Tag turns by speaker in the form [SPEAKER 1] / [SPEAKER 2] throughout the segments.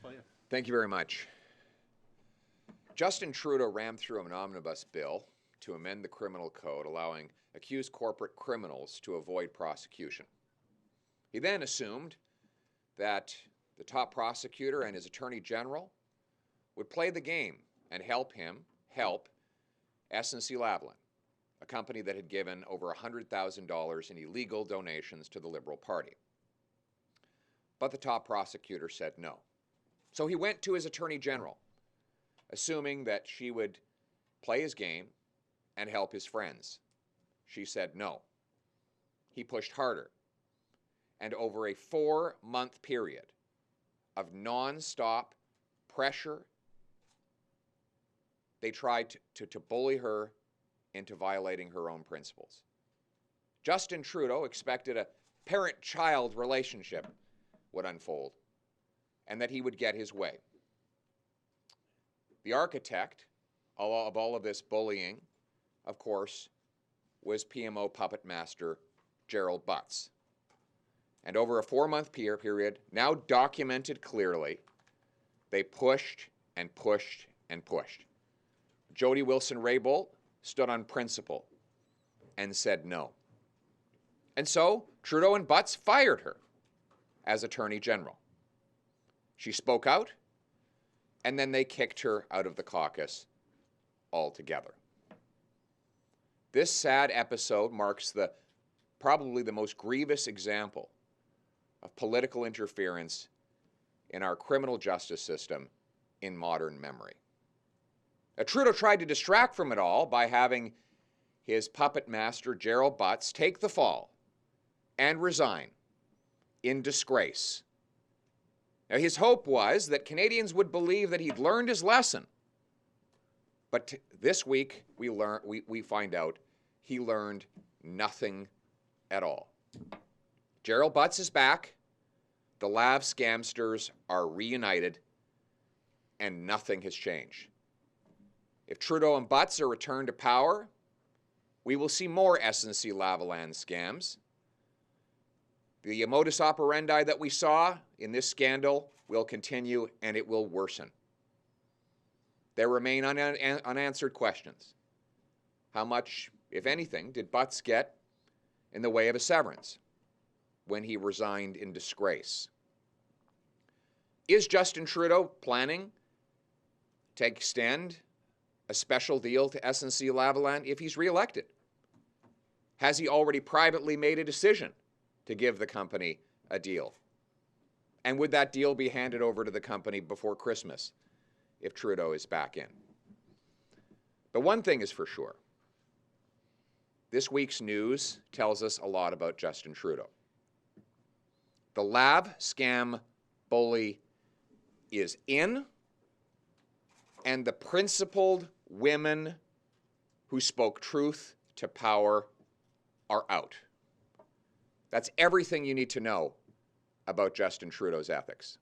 [SPEAKER 1] Poilievre.
[SPEAKER 2] Thank you very much. Justin Trudeau rammed through an omnibus bill to amend the criminal code, allowing accused corporate criminals to avoid prosecution. He then assumed that the top prosecutor and his attorney general would play the game and help SNC-Lavalin, a company that had given over $100,000 in illegal donations to the Liberal Party. But the top prosecutor said no. So he went to his attorney general, assuming that she would play his game and help his friends. She said no. He pushed harder. And over a 4-month period of non-stop pressure, they tried to bully her into violating her own principles. Justin Trudeau expected a parent-child relationship would unfold and that he would get his way. The architect of all of this bullying, of course, was PMO puppet master Gerald Butts. And over a 4-month period, now documented clearly, they pushed and pushed and pushed. Jody Wilson-Raybould stood on principle and said no. And so Trudeau and Butts fired her as Attorney General. She spoke out, and then they kicked her out of the caucus altogether. This sad episode marks probably the most grievous example of political interference in our criminal justice system in modern memory. Trudeau tried to distract from it all by having his puppet master, Gerald Butts, take the fall and resign in disgrace. Now, his hope was that Canadians would believe that he'd learned his lesson. But this week, we find out he learned nothing at all. Gerald Butts is back, the Lav scamsters are reunited, and nothing has changed. If Trudeau and Butts are returned to power, we will see more SNC-Lavalin scams. The modus operandi that we saw in this scandal will continue, and it will worsen. There remain unanswered questions. How much, if anything, did Butts get in the way of a severance when he resigned in disgrace? Is Justin Trudeau planning to extend a special deal to SNC-Lavalin if he's reelected? Has he already privately made a decision to give the company a deal? And would that deal be handed over to the company before Christmas if Trudeau is back in? But one thing is for sure. This week's news tells us a lot about Justin Trudeau. The Lav scam bully is in, and the principled women who spoke truth to power are out. That's everything you need to know about Justin Trudeau's ethics.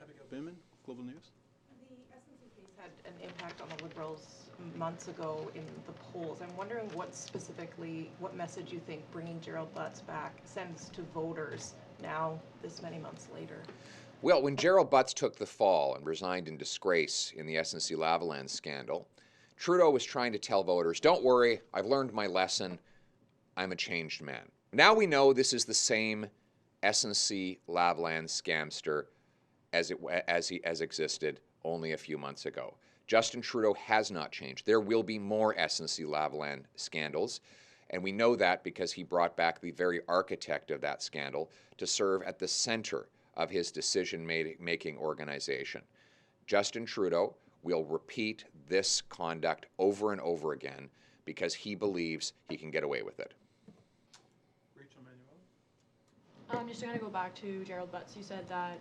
[SPEAKER 1] Abigail Binman, Global News.
[SPEAKER 3] The SNC case had an impact on the Liberals months ago in the polls. I'm wondering what message you think bringing Gerald Butts back sends to voters now, this many months later.
[SPEAKER 2] Well, when Gerald Butts took the fall and resigned in disgrace in the SNC-Lavalin scandal, Trudeau was trying to tell voters, don't worry, I've learned my lesson, I'm a changed man. Now we know this is the same SNC-Lavalin scamster as existed only a few months ago. Justin Trudeau has not changed. There will be more SNC-Lavalin scandals, and we know that because he brought back the very architect of that scandal to serve at the center of his decision-making organization. Justin Trudeau will repeat this conduct over and over again because he believes he can get away with it.
[SPEAKER 1] Rachel Manuel.
[SPEAKER 4] I'm just going to go back to Gerald Butts. You said that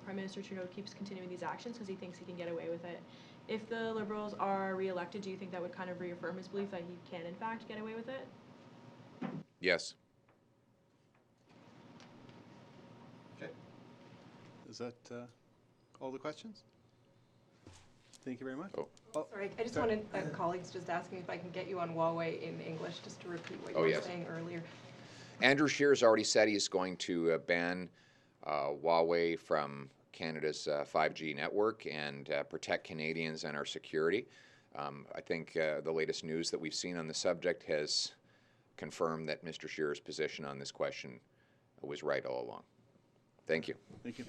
[SPEAKER 4] Prime Minister Trudeau keeps continuing these actions because he thinks he can get away with it. If the Liberals are re-elected, do you think that would kind of reaffirm his belief that he can, in fact, get away with it?
[SPEAKER 2] Yes.
[SPEAKER 1] Okay. Is that all the questions? Thank you very much.
[SPEAKER 2] Oh.
[SPEAKER 3] Sorry, I just wanted colleagues just asking if I can get you on Huawei in English, just to repeat what you were saying earlier.
[SPEAKER 2] Andrew Scheer's already said he's going to ban Huawei from Canada's 5G network and protect Canadians and our security. I think the latest news that we've seen on the subject has confirmed that Mr. Scheer's position on this question was right all along. Thank you.
[SPEAKER 1] Thank you.